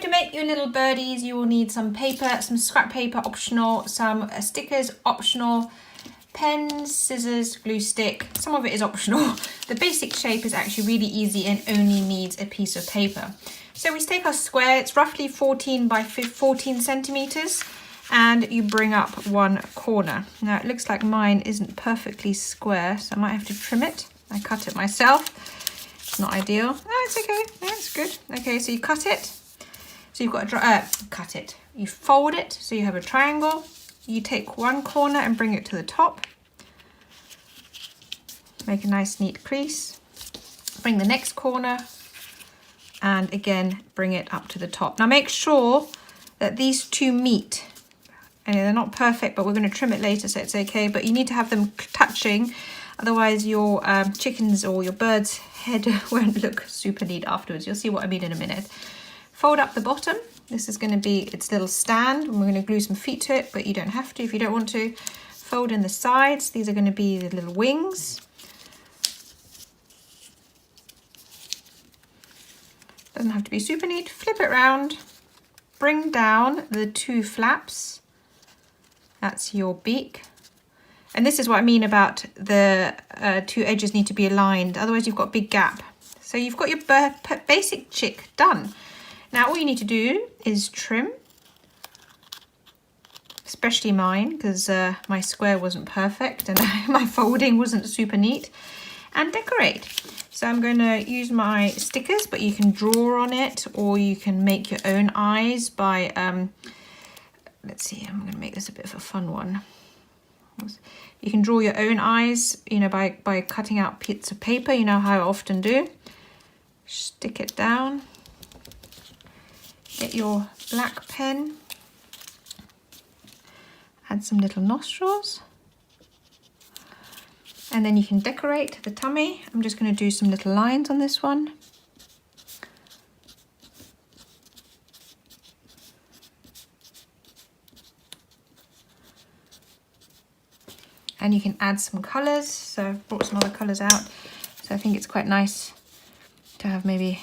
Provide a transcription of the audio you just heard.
to make your little birdies, you will need some paper, some scrap paper optional, some stickers optional, pens, scissors, glue stick. Some of it is optional. The basic shape is actually really easy and only needs a piece of paper. So we take our square, it's roughly 14 by 14 centimeters, and you bring up one corner. Now it looks like mine isn't perfectly square, so I might have to trim it. I cut it myself. It's not ideal. Oh, it's okay. Yeah, it's good. Okay, so you cut it. So you've got to cut it. You fold it so you have a triangle. You take one corner and bring it to the top. Make a nice neat crease. Bring the next corner and again bring it up to the top. Now make sure that these two meet. And they're not perfect, but we're going to trim it later, so it's okay. But you need to have them touching, otherwise your chickens or your bird's head won't look super neat afterwards. You'll see what I mean in a minute. Fold up the bottom. This is going to be its little stand, and we're going to glue some feet to it, but you don't have to if you don't want to. Fold in the sides. These are going to be the little wings. Doesn't have to be super neat. Flip it round. Bring down the two flaps. That's your beak. And this is what I mean about the two edges need to be aligned, otherwise you've got a big gap. So you've got your basic chick done. Now all you need to do is trim, especially mine, because my square wasn't perfect and my folding wasn't super neat, and decorate. So I'm going to use my stickers, but you can draw on it or you can make your own eyes by, let's see, I'm going to make this a bit of a fun one. You can draw your own eyes, you know, by cutting out bits of paper, you know how I often do. Stick it down. Get your black pen. Add some little nostrils. And then you can decorate the tummy. I'm just going to do some little lines on this one. And you can add some colours. So I've brought some other colours out. So I think it's quite nice to have maybe